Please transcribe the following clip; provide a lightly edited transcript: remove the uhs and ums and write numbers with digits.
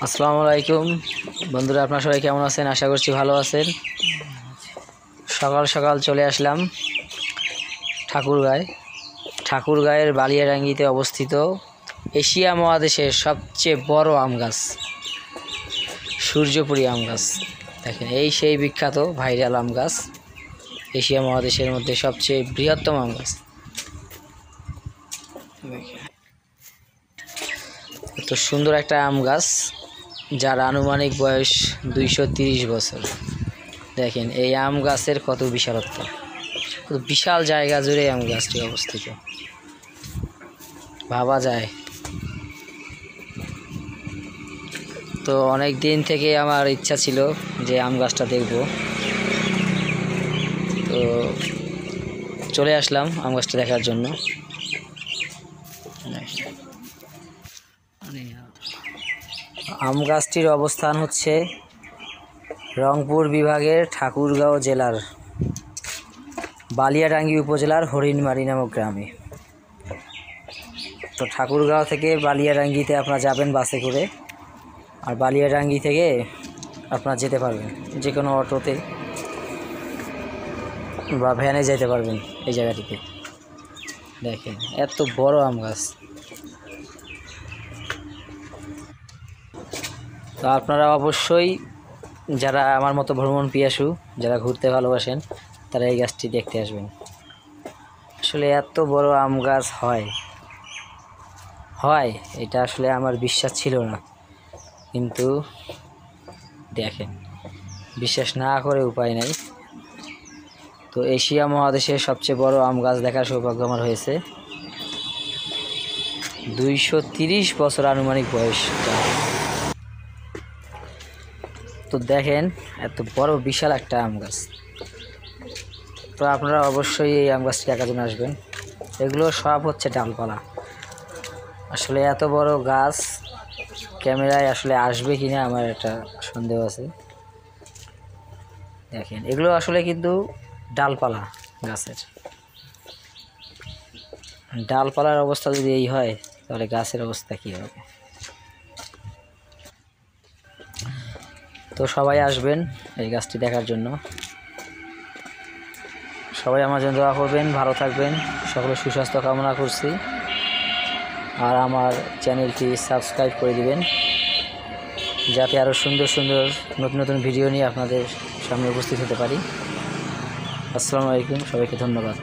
আসসালামু আলাইকুম বন্ধুরা, আপনারা সবাই কেমন আছেন? আশা করছি ভালো আছেন। সকাল সকাল চলে আসলাম ঠাকুরগাঁয়ের বালিয়াডাঙ্গিতে অবস্থিত এশিয়া মহাদেশের সবচেয়ে বড় আম গাছ সূর্যপুরী আম গাছ। দেখেন, এই সেই বিখ্যাত ভাইরাল আম গাছ, এশিয়া মহাদেশের মধ্যে সবচেয়ে বৃহত্তম আম গাছ। এত সুন্দর একটা আম গাছ, যার আনুমানিক বয়স 230 বছর। দেখেন এই আম গাছের কত বিশালত্ব, কত বিশাল জায়গা জুড়ে আম গাছটি অবস্থিত, ভাবা যায়। তো অনেক দিন থেকে আমার ইচ্ছা ছিল যে আম গাছটা দেখব, তো চলে আসলাম আম গাছটা দেখার জন্য। আম গাছটির অবস্থান হচ্ছে রংপুর বিভাগের ঠাকুরগাঁও জেলার বালিয়াডাঙ্গি উপজেলার হরিণমারি নামক গ্রামে। তো ঠাকুরগাঁও থেকে বালিয়াডাঙ্গিতে আপনারা যাবেন বাসে করে, আর বালিয়াডাঙ্গি থেকে আপনারা যেতে পারবেন যে কোনো অটোতে বা ভ্যানে যেতে পারবেন এই জায়গাটিতে। দেখেন এত বড় আম গাছ। তো আপনারা অবশ্যই যারা আমার মতো ভ্রমণ পিয়াসু, যারা ঘুরতে ভালোবাসেন, তারা এই গাছটি দেখতে আসবেন। আসলে এত বড় আম গাছ হয় এটা আসলে আমার বিশ্বাস ছিল না, কিন্তু দেখেন, বিশ্বাস না করে উপায় নাই। তো এশিয়া মহাদেশের সবচেয়ে বড় আম গাছ দেখার সৌভাগ্য আমার হয়েছে। 230 বছর আনুমানিক বয়স। তো দেখেন এত বড় বিশাল একটা আম গাছ। তো আপনারা অবশ্যই এই আম গাছটি দেখার জন্য আসবেন। এগুলো সব হচ্ছে ডালপালা। আসলে এত বড় গাছ ক্যামেরায় আসলে আসবে কিনা আমার একটা সন্দেহ আছে। দেখেন এগুলো আসলে কিন্তু ডালপালা গাছের। ডালপালার অবস্থা যদি এই হয়, তাহলে গাছের অবস্থা কী হবে? তো সবাই আসবেন এই গাছটি দেখার জন্য। সবাই আমার জন্য দোয়া করবেন, ভালো থাকবেন, সকলের সুস্বাস্থ্য কামনা করছি। আর আমার চ্যানেলটি সাবস্ক্রাইব করে দিবেন, যাতে আরও সুন্দর সুন্দর নতুন নতুন ভিডিও নিয়ে আপনাদের সামনে উপস্থিত হতে পারি। আসসালামু আলাইকুম, সবাইকে ধন্যবাদ।